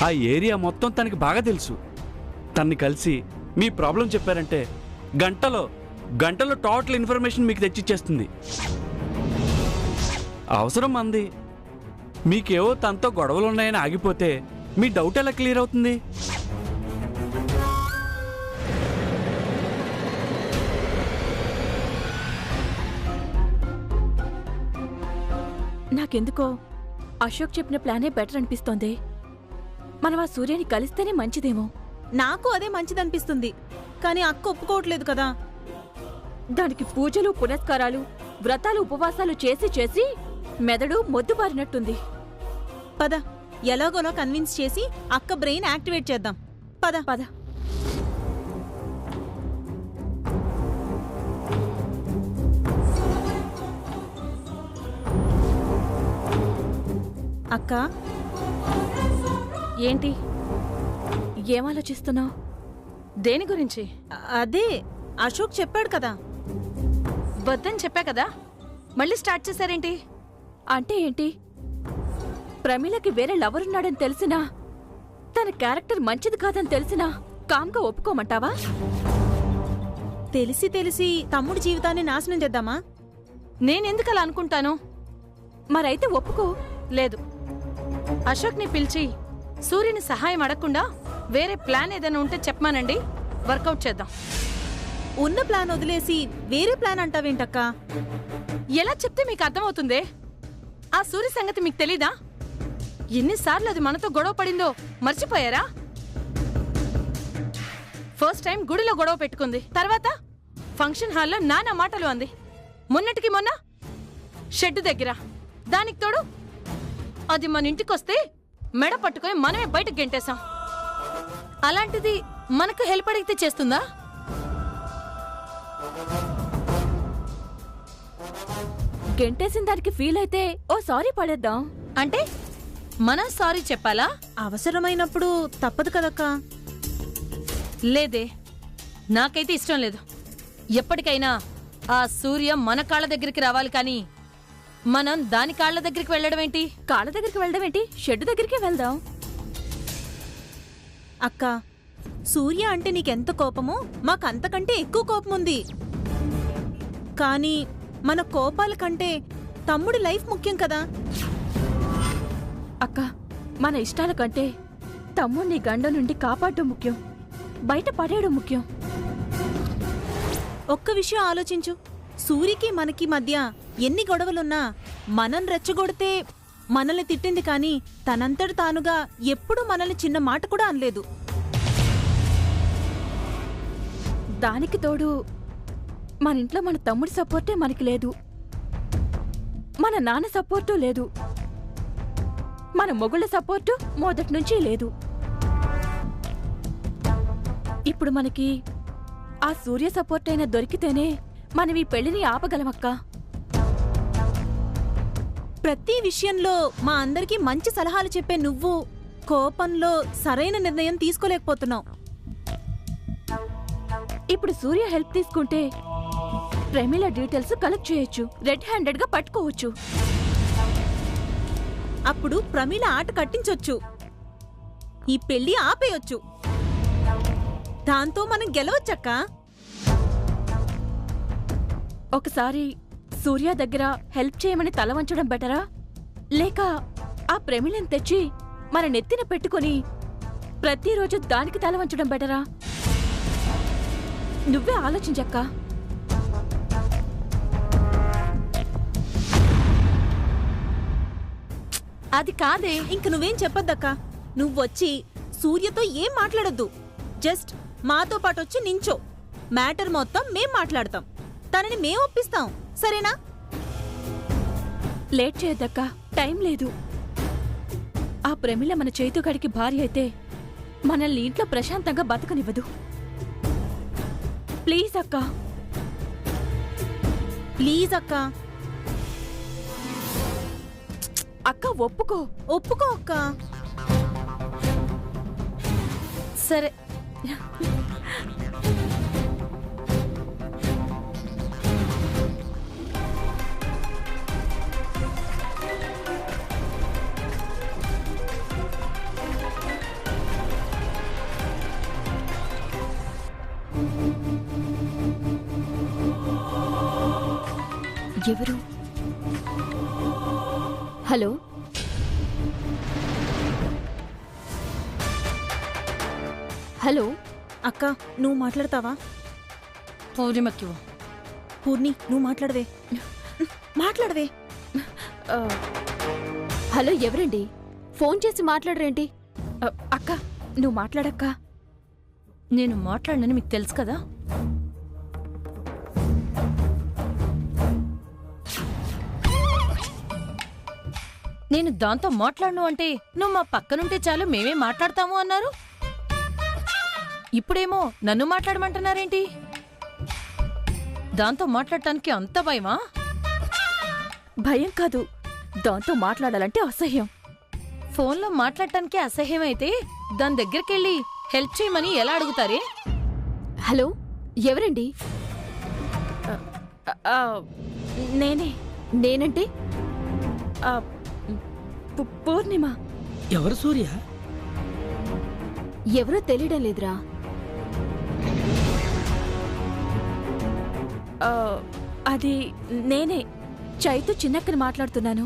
ఆ ఏరియా మొత్తం తనకి బాగా తెలుసు. తన్ని కలిసి మీ ప్రాబ్లం చెప్పారంటే గంటలో టోటల్ ఇన్ఫర్మేషన్ మీకు తెచ్చిచ్చేస్తుంది. అవసరం అంది. మీకేవో తనతో గొడవలు ఉన్నాయని ఆగిపోతే మీ డౌట్ ఎలా క్లియర్ అవుతుంది? నాకెందుకో అశోక్ చెప్పిన ప్లానే బెటర్ అనిపిస్తోంది. మనం ఆ సూర్యని కలిస్తేనే మంచిదేమో. నాకు అదే మంచిదనిపిస్తుంది, కానీ అక్క ఒప్పుకోవట్లేదు కదా. దానికి పూజలు పునస్కారాలు వ్రతాలు ఉపవాసాలు చేసి చేసి మెదడు మొద్దుబారినట్టుంది. పద, ఎలాగోలా కన్విన్స్ చేసి అక్క బ్రెయిన్ యాక్టివేట్ చేద్దాం. పద పద. అక్క, ఏంటి ఏమాలోచిస్తున్నావు? దేని గురించి? అదే అశోక్ చెప్పాడు కదా. వద్దని చెప్పా కదా, మళ్ళీ స్టార్ట్ చేశారేంటి? అంటే ఏంటి? ప్రమీలకి వేరే లవరున్నాడని తెలిసినా, తన క్యారెక్టర్ మంచిది కాదని తెలిసినా కామ్గా ఒప్పుకోమంటావా? తెలిసి తెలిసి తమ్ముడి జీవితాన్ని నాశనం చేద్దామా? నేనెందుకు అలా అనుకుంటాను? మరైతే ఒప్పుకో. లేదు, అశోక్ని పిలిచి సూర్యుని సహాయం అడగకుండా వేరే ప్లాన్ ఏదైనా ఉంటే చెప్పమానండి, వర్కౌట్ చేద్దాం. ఉన్న ప్లాన్ వదిలేసి వేరే ప్లాన్ అంటావేంటక్క? ఎలా చెప్తే మీకు అర్థమవుతుందే? ఆ సూర్య సంగతి మీకు తెలీదా? ఎన్నిసార్లు అది మనతో గొడవ పడిందో మర్చిపోయారా? ఫస్ట్ టైం గుడిలో గొడవ పెట్టుకుంది, తర్వాత ఫంక్షన్ హాల్లో నానా మాటలు అంది, మొన్నటికి మొన్న షెడ్ దగ్గర. దానికి తోడు అది మన ఇంటికొస్తే మెడ పట్టుకొని మనమే బయటకు గెంటేశాం. అలాంటిది మనకు హెల్ప్ అడిగితే చేస్తుందా? గెంటేసిన దానికి ఫీల్ అయితే ఓ సారీ పడేద్దాం. అంటే మనం సారీ చెప్పాలా? అవసరమైనప్పుడు తప్పదు కదక్కా. లేదే, నాకైతే ఇష్టం లేదు. ఎప్పటికైనా ఆ సూర్య మన కాళ్ళ దగ్గరికి రావాలి, కానీ మనం దాని కాళ్ళ దగ్గరికి వెళ్ళడం ఏంటి? కాళ్ళ దగ్గరికి వెళ్ళడం ఏంటి? షెడ్ దగ్గరికి వెళ్దాం. అక్క, సూర్య అంటే నీకెంత కోపమో మాకంతకంటే ఎక్కువ కోపం ఉంది. కానీ మన కోపాల కంటే తమ్ముడి లైఫ్ ముఖ్యం కదా. అక్క, మన ఇష్టాల కంటే తమ్ముడిని గండం నుండి కాపాడడం ముఖ్యం, బయట పడేయడం ముఖ్యం. ఒక్క విషయం ఆలోచించు. సూరికి మనకి మధ్య ఎన్ని గొడవలున్నా మనం రెచ్చగొడితే మనల్ని తిట్టింది, కానీ తనంతట తానుగా ఎప్పుడూ మనల్ని చిన్న మాట కూడా అనలేదు. దానికి తోడు మన ఇంట్లో మన తమ్ముడి సపోర్టే మనకి లేదు, మన నాన్న సపోర్టు లేదు, మన మొగుళ్ళ సపోర్టు మొదటి నుంచి లేదు. ఇప్పుడు మనకి ఆ సూర్య సపోర్ట్ అయినా దొరికితేనే మనం ఈ పెళ్లిని ఆపగలమక్కా. ప్రతి విషయంలో మా అందరికీ మంచి సలహాలు చెప్పే నువ్వు కోపంలో సరైన నిర్ణయం తీసుకోలేకపోతున్నావు. ఇప్పుడు సూర్య హెల్ప్ తీసుకుంటే ప్రమీల డీటెయిల్స్ కలెక్ట్ చేయొచ్చు, రెడ్ హ్యాండెడ్ గా పట్టుకోవచ్చు. అప్పుడు ప్రమీల ఆట కట్టించొచ్చు, ఈ పెళ్లి ఆపేయొచ్చు. దాంతో మనం గెలవచ్చక్కా. ఒకసారి సూర్య దగ్గర హెల్ప్ చేయమని తల వంచడం బెటరా, లేక ఆ ప్రమీలను తెచ్చి మన నెత్తిన పెట్టుకుని ప్రతిరోజు దానికి తల వంచడం బెటరా? నువ్వే ఆలోచించక్కా. అది కాదే. ఇంక నువ్వేం చెప్పొద్దక్కా. నువ్వొచ్చి సూర్యతో ఏం మాట్లాడొద్దు. జస్ట్ మాతో పాటొచ్చి నించో. మ్యాటర్ మొత్తం మేం మాట్లాడతాం, తనని మేం ఒప్పిస్తాం, సరేనా? లేట్ చేయద్దక్కా, టైం లేదు. ఆ ప్రమిళ మన చేతుగాడికి భార్య అయితే మనల్ని ఇంట్లో ప్రశాంతంగా బతకనివ్వదు. ప్లీజ్ అక్కా, ప్లీజ్ అక్కా. అక్క ఒప్పుకో. ఒప్పుకో అక్కా. సరే, ఎవరు? Hello, hello. అక్క నువ్వు మాట్లాడతావా? పూర్ణిమకివ్వు. పూర్ణి నువ్వు మాట్లాడవే. మాట్లాడవే. ఆ, హలో, ఎవరండి? ఫోన్ చేసి మాట్లాడరేంటి? అక్క నువ్వు మాట్లాడక్క. నేను మాట్లాడనని మీకు తెలుసు కదా. నేను దాంతో మాట్లాడను అంటే నువ్వు మా పక్కనుంటే చాలు మేమే మాట్లాడతాము అన్నారు. ఇప్పుడేమో నన్ను మాట్లాడమంటున్నారేంటి? దాంతో మాట్లాడటానికి అంత భయమా? భయం కాదు, దాంతో మాట్లాడాలంటే అసహ్యం. ఫోన్లో మాట్లాడటానికి అసహ్యం అయితే దాని దగ్గరికెళ్ళి హెల్ప్ చేయమని ఎలా అడుగుతారే? హలో, ఎవరండి? ఆ, నేనే. నేనంటే? ఆ, పూర్ణిమ. ఎవరు సూర్య? ఎవరో తెలియడం లేదురా. ఆ, అది నేనే, చైతు చిన్నక్కని మాట్లాడుతున్నాను.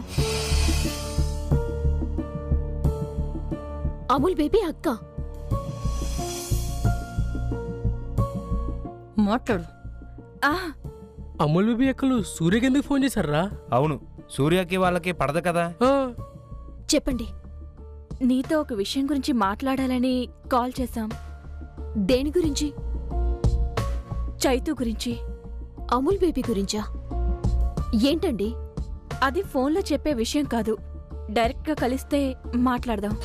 అమూల్ బేబీ అక్క. మాట్లాడు. ఆ, అమూల్ బేబీ అక్కలు సూర్యకి ఎందుకు ఫోన్ చేశారా? అవును, సూర్యకి వాళ్ళకి పడదు కదా. చెప్పండి. నీతో ఒక విషయం గురించి మాట్లాడాలని కాల్ చేశాం. దేని గురించి? చైతు గురించి. అమూల్ బేబీ గురించా? ఏంటండి? అది ఫోన్లో చెప్పే విషయం కాదు, డైరెక్ట్గా కలిస్తే మాట్లాడదాం.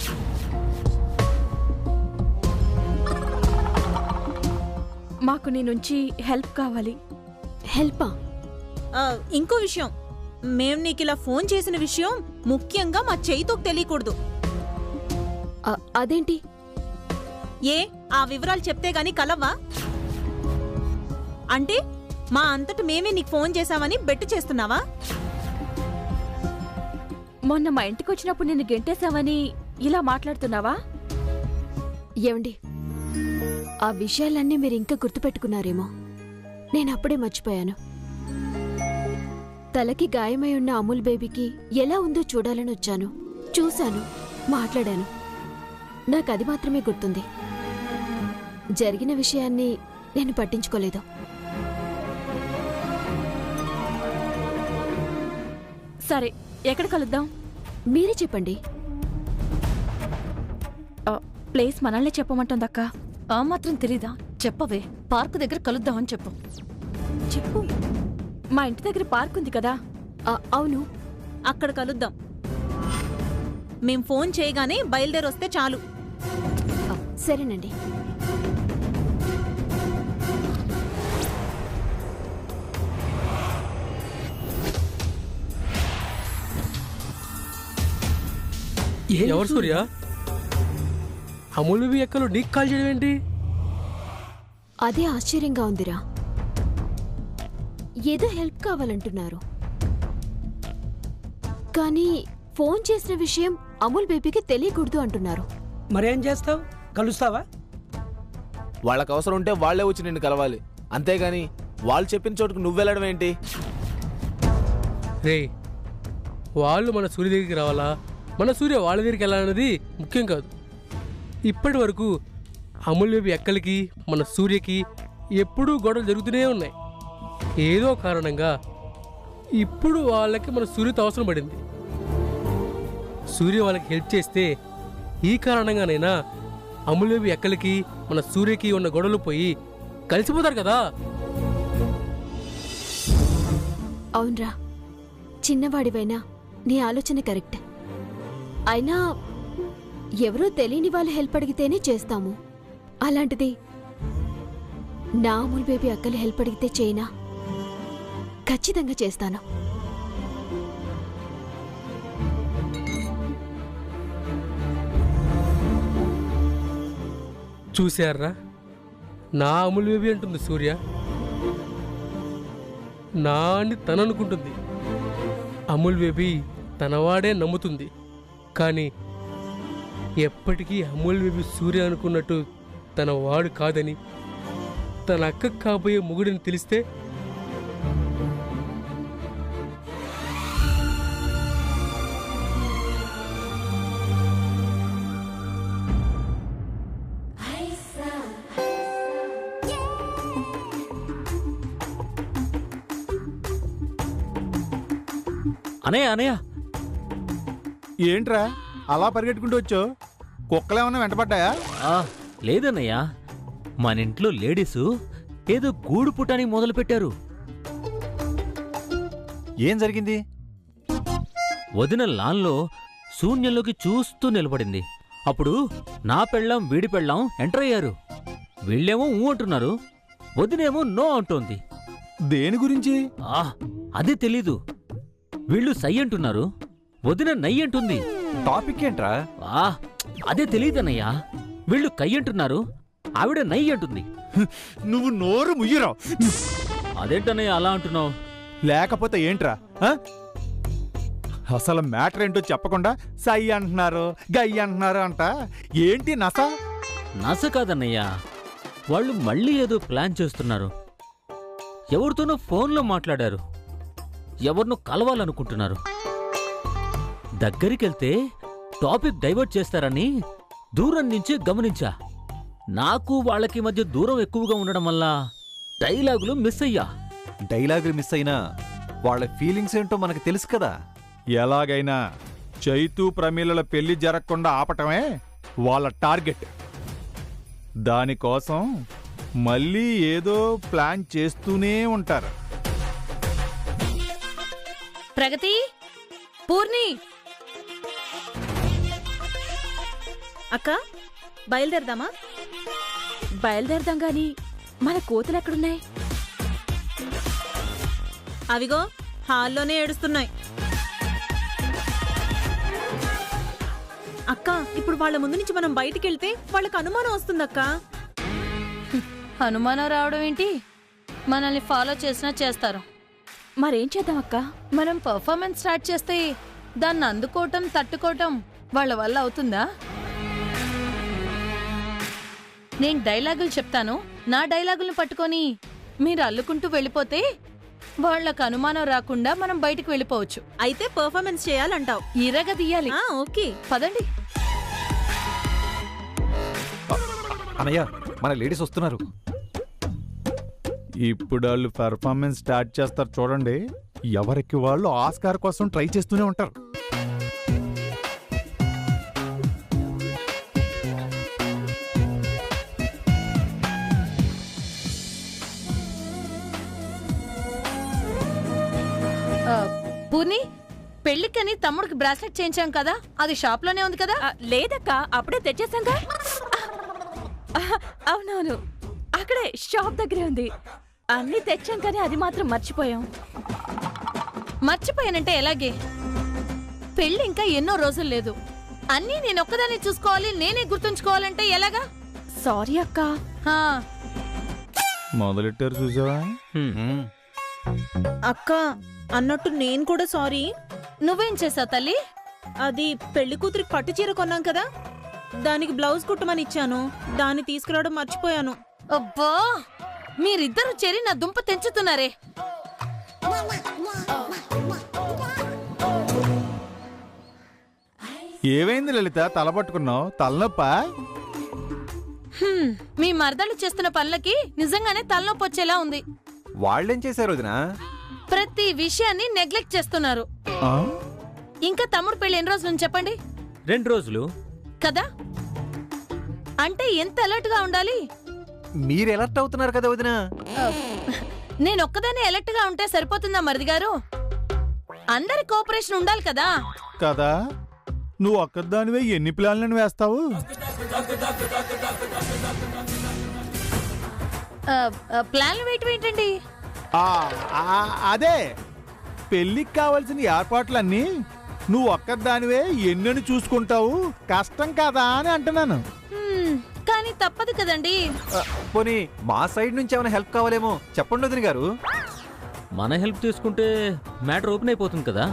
మాకు నీ నుంచి హెల్ప్ కావాలి. హెల్పా? ఇంకో విషయం, మేం నీకు ఇలా ఫోన్ చేసిన విషయం ముఖ్యంగా మా చైతూకు తెలియకూడదు. అదేంటి? ఏ ఆ వివరాలు చెప్తే గాని కలవ్వా? అంటే మా అంతట మేమే నీకు ఫోన్ చేశామని బెట్టు చేస్తున్నావా? మొన్న మా ఇంటికి వచ్చినప్పుడు నిన్ను గెంటేశావని ఇలా మాట్లాడుతున్నావా? ఏమండి, ఆ విషయాలన్నీ మీరు ఇంకా గుర్తుపెట్టుకున్నారేమో. నేనప్పుడే మర్చిపోయాను. తలకి గాయమై ఉన్న అమూల్ బేబీకి ఎలా ఉందో చూడాలని వచ్చాను. చూశాను, మాట్లాడాను. నాకది మాత్రమే గుర్తుంది. జరిగిన విషయాన్ని నేను పట్టించుకోలేదు. సరే, ఎక్కడ కలుద్దాం? మీరే చెప్పండి. ప్లేస్ మనల్ని చెప్పమంటుందక్క. ఆ మాత్రం తెలీదా? చెప్పవే. పార్కు దగ్గర కలుద్దామని చెప్పు. చెప్పు. మా ఇంటి దగ్గర పార్క్ ఉంది కదా. అవును, అక్కడ కలుద్దాం. మేం ఫోన్ చేయగానే బయలుదేరొస్తే చాలు. సరేనండి. ఎవరు సూర్య? అమూల్ బేబీ అక్కలు నీకు కాల్ చేయడం ఏంటి? అదే ఆశ్చర్యంగా ఉందిరా. ఏదో హెల్ప్ కావాలంటున్నారు, కానీ ఫోన్ చేసిన విషయం అమూల్ బేబీకి తెలియకూడదు అంటున్నారు. మరేం చేస్తావు? కలుస్తావా? వాళ్ళకి అవసరం ఉంటే వాళ్లే వచ్చి నిన్ను కలవాలి, అంతేగాని వాళ్ళు చెప్పిన చోటుకు నువ్వెళ్ళడం ఏంటి? రే, వాళ్ళు మన సూర్య దగ్గరికి రావాలా, మన సూర్య వాళ్ళ దగ్గరికి వెళ్ళాలన్నది ముఖ్యం కాదు. ఇప్పటి వరకు అమూల్ బేబీ అక్కలకి మన సూర్యకి ఎప్పుడూ గొడవలు జరుగుతూనే ఉన్నాయి. ఏదో కారణంగా ఇప్పుడు వాళ్ళకి మన సూర్యతో అవసరం పడింది. సూర్య వాళ్ళకి హెల్ప్ చేస్తే ఈ కారణంగానైనా అమూల్ బేబీ అక్కలకి మన సూర్యకి ఉన్న గొడవలు పోయి కలిసిపోతారు కదా. అవునరా, చిన్నవాడివైనా నీ ఆలోచన కరెక్ట్. అయినా ఎవరో తెలియని వాళ్ళు హెల్ప్ అడిగితేనే చేస్తాము. అలాంటిది నా అమూల్ బేబీ అక్కలు హెల్ప్ అడిగితే చేయనా? ఖచ్చితంగా చేస్తాను. చూశారా, నా అమూల్ బేబీ అంటుంది సూర్య. నా అని తననుకుంటుంది. అమూల్ బేబీ తనవాడే నమ్ముతుంది. కానీ ఎప్పటికీ అమూల్ బేబీ సూర్య అనుకున్నట్టు తన వాడు కాదని, తన అక్కకు కాబోయే మొగుడని తెలిస్తే అనయ్య అనయ్య ఏంట్రా అలా పరిగెట్టుకుంటూ వచ్చావు? కుక్కలేమన్నా వెంటపడ్డాయా? లేదన్నయ్య, మన ఇంట్లో లేడీసు ఏదో గూడు పుట్టని మొదలు పెట్టారు. ఏం జరిగింది? వదిన లాన్లో శూన్యంలోకి చూస్తూ నిలబడింది. అప్పుడు నా పెళ్ళాం వీడి పెళ్ళాం ఎంటర్ అయ్యారు. వీళ్ళేమో ఊ అంటున్నారు, వదినేమో నో అంటోంది. దేని గురించి? అదే తెలీదు. వీళ్ళు సై అంటున్నారు, వదిన నై అంటుంది. టాపిక్ ఏంట్రా? అదే తెలీదన్నయ్యా. వీళ్ళు కై అంటున్నారు, ఆవిడ నై అంటుంది. నువ్వు నోరు ముయ్యరా. అదేంటన్నయ్య అలా అంటున్నావు? లేకపోతే ఏంట్రా? అసలు మ్యాటర్ ఏంటో చెప్పకుండా సై అంటున్నారు, గై అంటున్నారు అంట. ఏంటి నస? నస కాదన్నయ్యా, వాళ్ళు మళ్ళీ ఏదో ప్లాన్ చేస్తున్నారు. ఎవరితోనో ఫోన్లో మాట్లాడారు, ఎవరినో కలవాలనుకుంటున్నారు. దగ్గరికెళ్తే టాపిక్ డైవర్ట్ చేస్తారని దూరం నుంచి గమనించా. నాకు వాళ్ళకి మధ్య దూరం ఎక్కువగా ఉండడం వల్ల డైలాగులు మిస్ అయ్యా. డైలాగులు మిస్ అయినా వాళ్ళ ఫీలింగ్స్ ఏంటో మనకు తెలుసు కదా. ఎలాగైనా చైతు ప్రమీలల పెళ్లి జరగకుండా ఆపటమే వాళ్ళ టార్గెట్. దానికోసం మళ్ళీ ఏదో ప్లాన్ చేస్తూనే ఉంటారు. ప్రగతి, పూర్ణి, అక్క బయలుదేరదామా? బయలుదేరదాం గాని మన కోతులు ఎక్కడున్నాయి? అవిగో హాల్లోనే ఏడుస్తున్నాయి. అక్క, ఇప్పుడు వాళ్ళ ముందు నుంచి మనం బయటికి వెళ్తే వాళ్ళకి అనుమానం వస్తుందక్క. అనుమానం రావడం ఏంటి? మనల్ని ఫాలో చేసినా చేస్తారు. మరేం చేద్దాం అక్క? మనం పర్ఫార్మెన్స్ స్టార్ట్ చేస్తే దాన్ని అందుకోవటం తట్టుకోవటం వాళ్ళ వల్ల అవుతుందా? నేను డైలాగులు చెప్తాను, నా డైలాగులను పట్టుకొని మీరు అల్లుకుంటూ వెళ్ళిపోతే వాళ్ళకు అనుమానం రాకుండా మనం బయటికి వెళ్ళిపోవచ్చు. అయితే పర్ఫార్మెన్స్ చేయాలంటావు? ఇరగదీయాలి. ఓకే, పదండి. అనయ్య, మన లేడీస్ వస్తున్నారు. ఇప్పుడు వాళ్ళు పెర్ఫార్మెన్స్ స్టార్ట్ చేస్తారు చూడండి. ఎవరికి వాళ్ళు ఆస్కార్ కోసం ట్రై చేస్తూనే ఉంటారు. పూర్ణి, పెళ్లికని తమ్ముడికి బ్రాస్లెట్ చేయించాం కదా, అది షాప్ లోనే ఉంది కదా? లేదక్క, అప్పుడే తెచ్చేసాంగా. అవునవును, అక్కడే షాప్ దగ్గరే ఉంది. అన్నీ తెచ్చాం కానీ అది మాత్రం మర్చిపోయాం. మర్చిపోయానంటే ఎలాగే? పెళ్లి ఇంకా ఎన్నో రోజులు లేదు. అన్నీ నేను ఒక్కదాన్ని చూసుకోవాలి, నేనే గుర్తుంచుకోవాలంటే ఎలాగా? సారీ అక్క. మొదలెట్టారు చూసావా? అక్క అన్నట్టు నేను కూడా సారీ. నువ్వేం చేసావు తల్లి? అది పెళ్లి కూతురికి పట్టు చీర కొన్నాం కదా, దానికి బ్లౌజ్ కుట్టమని ఇచ్చాను. దాన్ని తీసుకురావడం మర్చిపోయాను. అబ్బా, మీరిద్దరు చేరి నా దుంప తెంచుతున్నారే. ఏమైంది లలిత, తలపట్టుకున్నావు? తలనొప్పా? మీ మరదలు చేస్తున్న పనులకి నిజంగానే తలనొప్పి వచ్చేలా ఉంది. వాళ్ళేం చేశారు వదినా? ప్రతి విషయాన్ని నెగ్లెక్ట్ చేస్తున్నారు. ఇంకా తమ్ముడు పెళ్లి ఎన్ని రోజులు చెప్పండి? 2 రోజులు కదా? అంటే ఎంత అలర్ట్ గా ఉండాలి? మీరు ఎలర్ట్ అవుతున్నారు కదా వదినా. నేను ఒక్కదానే అలర్ట్ గా ఉంటే సరిపోతుందా మరిది గారు? అందరి కోఆపరేషన్ ఉండాలి కదా. కదా, నువ్వు ఒక్కదానివే ఎన్ని ప్లాన్లను వేస్తావు? ప్లాన్లు వేయటం ఏంటండి? అదే పెళ్లికి కావాల్సిన ఏర్పాట్లన్నీ నువ్వు ఒక్కదానివే ఎన్నని చూసుకుంటావు, కష్టం కదా అని అంటున్నాను. కానీ తప్పదు కదండి. పోనీ మా సైడ్ నుంచి ఏమైనా హెల్ప్ కావాలేమో చెప్పండి వదిన గారు. మన హెల్ప్ తీసుకుంటే మ్యాటర్ ఓపెన్ అయిపోతుంది కదా.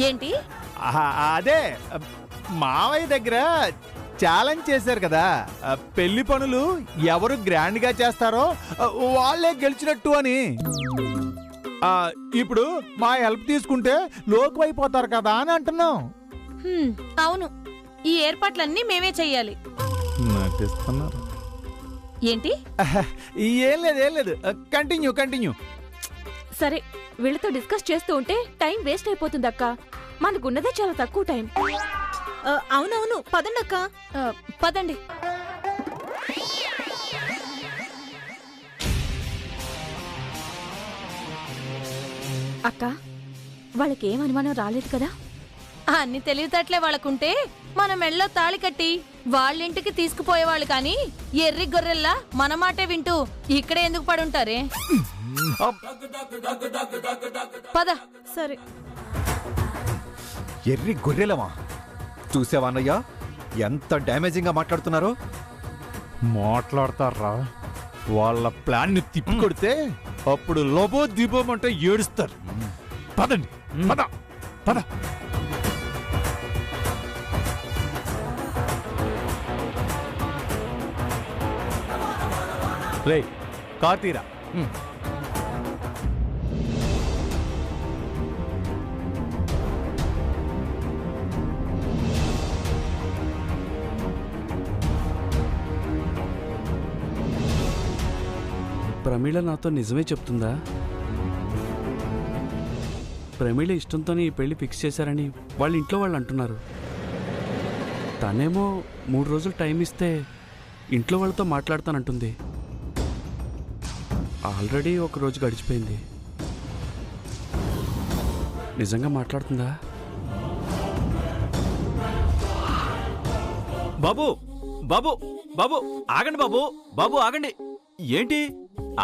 ఏంటి? అదే మావయ్య దగ్గర ఛాలెంజ్ చేశారు కదా, పెళ్లి పనులు ఎవరు గ్రాండ్ గా చేస్తారో వాళ్ళే గెలిచినట్టు అని. ఇప్పుడు మా హెల్ప్ తీసుకుంటే లోకు అయిపోతారు కదా అని అంటున్నాం. అవును, ఈ ఏర్పాట్లన్నీ మేమే చెయ్యాలి. నటిస్తున్నారు. ఏంటి? ఏం లేదు కంటిన్యూ. సరే, వీళ్ళతో డిస్కస్ చేస్తూ ఉంటే టైం వేస్ట్ అయిపోతుంది అక్క. మనకున్నదే చాలా తక్కువ టైం. అవునవును, పదండక్క. పదండి. అక్క, వాళ్ళకేం అనుమానం రాలేదు కదా? అన్ని తెలివితేటలే వాళ్ళకుంటే మన మెళ్ళో తాళి కట్టి వాళ్ళింటికి తీసుకుపోయేవాళ్ళు కానీ ఎర్రి గొర్రెల్లా మన మాటే వింటూ ఇక్కడే ఎందుకు పడుంటారే? పద. సరే. ఎర్రి గొర్రెలమా? చూసావాన్నయ్యా ఎంత డ్యామేజింగ్ గా మాట్లాడుతున్నారో? మాట్లాడతారా? వాళ్ళ ప్లాన్ ని తిప్పి కొడితే అప్పుడు లోబో దీపమంటే ఏడుస్తారు. పదండి, పద. రే, కార్ తీరా. ప్రమీళ నాతో నిజమే చెప్తుందా? ప్రమీళ ఇష్టంతోనే ఈ పెళ్లి ఫిక్స్ చేశారని వాళ్ళ ఇంట్లో వాళ్ళు అంటున్నారు. తనేమో 3 రోజులు టైం ఇస్తే ఇంట్లో వాళ్ళతో మాట్లాడతానంటుంది. ఆల్రెడీ 1 రోజు గడిచిపోయింది. నిజంగా మాట్లాడుతుందా? బాబు బాబు బాబు ఆగండి బాబు. బాబు ఆగండి. ఏంటి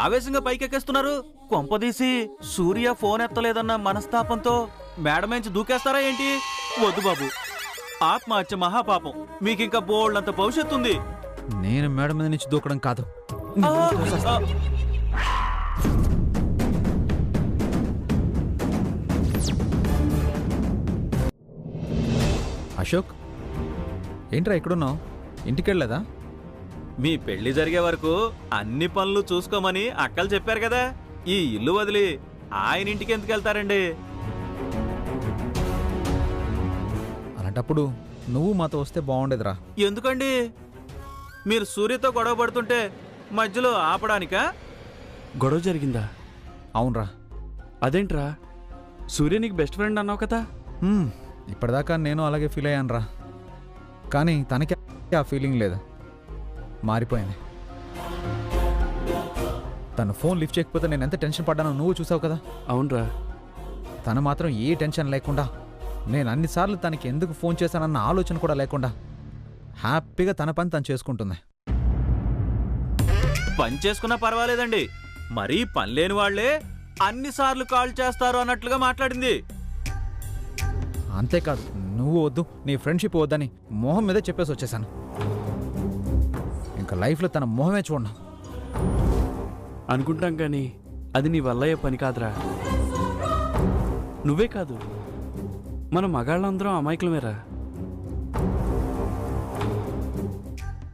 ఆవేశంగా పైకెక్కేస్తున్నారు? కొంపదీసి సూర్య ఫోన్ ఎత్తలేదన్న మనస్తాపంతో మేడమేంచి దూకేస్తారా ఏంటి? వద్దు బాబు, ఆత్మహత్య మహాపాపం. మీకింకా బోల్డంత భవిష్యత్తు ఉంది. నేను మేడం మీద నుంచి దూకడం కాదు. అశోక్, ఏంట్రా ఇక్కడున్నావు? ఇంటికెళ్ళలేదా? మీ పెళ్లి జరిగే వరకు అన్ని పనులు చూసుకోమని అక్కలు చెప్పారు కదా. ఈ ఇల్లు వదిలి ఆయన ఇంటికి ఎందుకు వెళ్తారండి? అలాంటప్పుడు నువ్వు మాతో వస్తే బాగుండేదిరా. ఎందుకండి? మీరు సూర్యతో గొడవ పడుతుంటే మధ్యలో ఆపడానికా? గొడవ జరిగిందా? అవునరా. అదేంట్రా, సూర్య నీకు బెస్ట్ ఫ్రెండ్ అన్నావు కదా? ఇప్పటిదాకా నేను అలాగే ఫీల్ అయ్యానురా. కానీ తనకి ఆ ఫీలింగ్ లేదు, మారిపోయింది. తను ఫోన్ లిఫ్ట్ చేయకపోతే నేను ఎంత టెన్షన్ పడ్డానో నువ్వు చూసావు కదా. అవునరా. తను మాత్రం ఏ టెన్షన్ లేకుండా, నేను అన్నిసార్లు తనకి ఎందుకు ఫోన్ చేశానన్న ఆలోచన కూడా లేకుండా హ్యాపీగా తన పని తను చేసుకుంటుంది. పని చేసుకున్నా పర్వాలేదండి, మరీ పని లేని వాళ్లే అన్నిసార్లు కాల్ చేస్తారు అన్నట్లుగా మాట్లాడింది. అంతేకాదు, నువ్వు వద్దు, నీ ఫ్రెండ్షిప్ వద్దని మొహం మీదే చెప్పేసి వచ్చేసాను. ఇంకా లైఫ్లో తన మొహమే చూడను. అనుకుంటాం కానీ అది నీ వల్ల అయ్యే పని కాదురా. నువ్వే కాదు, మన మగాళ్ళందరం అమాయకులమేరా.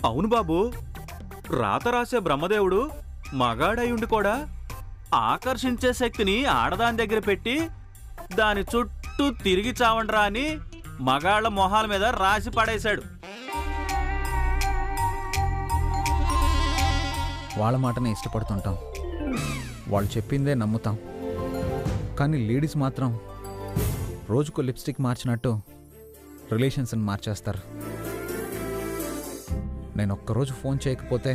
అవును బాబు, రాత రాసే బ్రహ్మదేవుడు మగాడయుండి కూడా ఆకర్షించే శక్తిని ఆడదాని దగ్గర పెట్టి దాని చుట్టూ తిరిగి చావండ్రా అని మగాళ్ల మొహాల మీద రాసి పడేశాడు. వాళ్ళ మాటనే ఇష్టపడుతుంటాం, వాళ్ళు చెప్పిందే నమ్ముతాం. కానీ లేడీస్ మాత్రం రోజుకు లిప్స్టిక్ మార్చినట్టు రిలేషన్స్ని మార్చేస్తారు. నేను ఒక్కరోజు ఫోన్ చేయకపోతే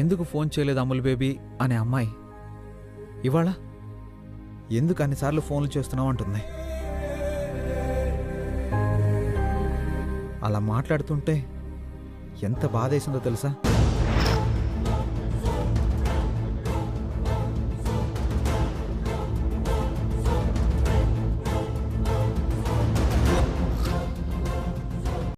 ఎందుకు ఫోన్ చేయలేదు అమ్ముల్ బేబీ అనే అమ్మాయి ఇవాళ ఎందుకు అన్నిసార్లు ఫోన్లు చేస్తున్నావు అంటుంది. అలా మాట్లాడుతుంటే ఎంత బాధేసిందో తెలుసా?